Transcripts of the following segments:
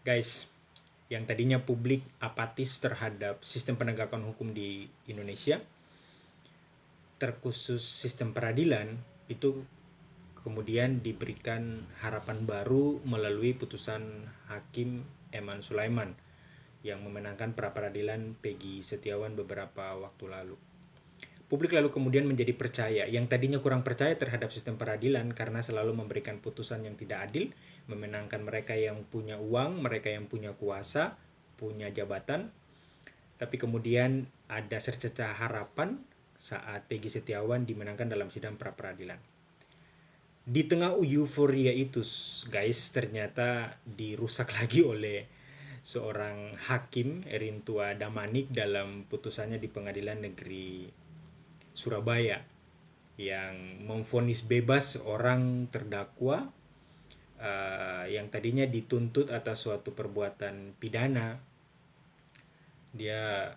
Guys, yang tadinya publik apatis terhadap sistem penegakan hukum di Indonesia, terkhusus sistem peradilan, itu kemudian diberikan harapan baru melalui putusan Hakim Eman Sulaiman yang memenangkan pra-peradilan Peggy Setiawan beberapa waktu lalu. Publik lalu kemudian menjadi percaya, yang tadinya kurang percaya terhadap sistem peradilan karena selalu memberikan putusan yang tidak adil, memenangkan mereka yang punya uang, mereka yang punya kuasa, punya jabatan. Tapi kemudian ada secercah harapan saat Peggy Setiawan dimenangkan dalam sidang pra-peradilan. Di tengah euforia itu, guys, ternyata dirusak lagi oleh seorang hakim, Erintua Damanik, dalam putusannya di Pengadilan Negeri Surabaya yang memvonis bebas orang terdakwa yang tadinya dituntut atas suatu perbuatan pidana. Dia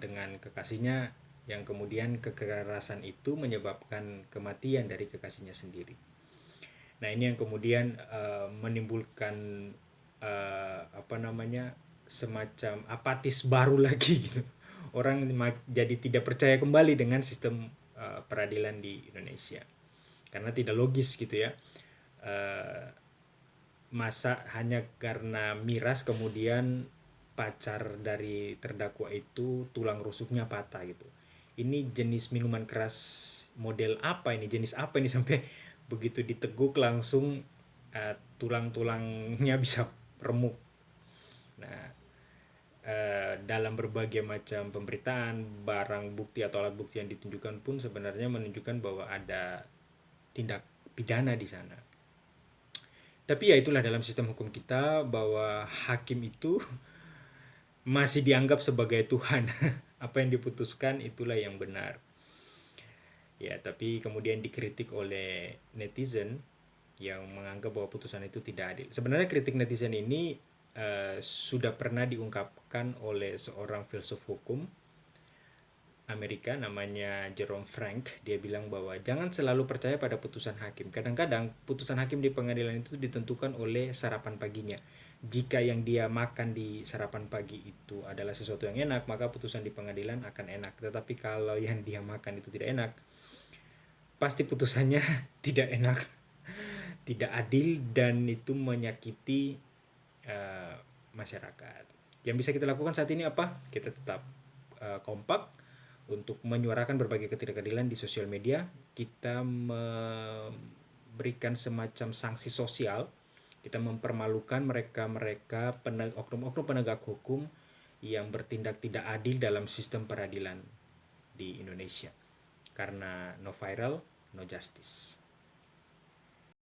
dengan kekasihnya yang kemudian kekerasan itu menyebabkan kematian dari kekasihnya sendiri. Nah, ini yang kemudian menimbulkan semacam apatis baru lagi gitu. Orang jadi tidak percaya kembali dengan sistem peradilan di Indonesia karena tidak logis gitu ya. Masa hanya karena miras kemudian pacar dari terdakwa itu tulang rusuknya patah gitu. Ini jenis minuman keras model apa ini, jenis apa ini sampai begitu diteguk langsung tulang-tulangnya bisa remuk. Nah, dalam berbagai macam pemberitaan, barang bukti atau alat bukti yang ditunjukkan pun sebenarnya menunjukkan bahwa ada tindak pidana di sana. Tapi ya itulah dalam sistem hukum kita bahwa hakim itu masih dianggap sebagai Tuhan. Apa yang diputuskan itulah yang benar. Ya, tapi kemudian dikritik oleh netizen yang menganggap bahwa putusan itu tidak adil. Sebenarnya kritik netizen ini sudah pernah diungkapkan oleh seorang filsuf hukum Amerika namanya Jerome Frank. Dia bilang bahwa jangan selalu percaya pada putusan hakim. Kadang-kadang putusan hakim di pengadilan itu ditentukan oleh sarapan paginya. Jika yang dia makan di sarapan pagi itu adalah sesuatu yang enak, maka putusan di pengadilan akan enak. Tetapi kalau yang dia makan itu tidak enak, pasti putusannya tidak enak, tidak adil, dan itu menyakiti masyarakat. Yang bisa kita lakukan saat ini apa? Kita tetap kompak untuk menyuarakan berbagai ketidakadilan di sosial media. Kita memberikan semacam sanksi sosial. Kita mempermalukan mereka-mereka oknum-oknum penegak hukum yang bertindak tidak adil dalam sistem peradilan di Indonesia. Karena no viral, no justice.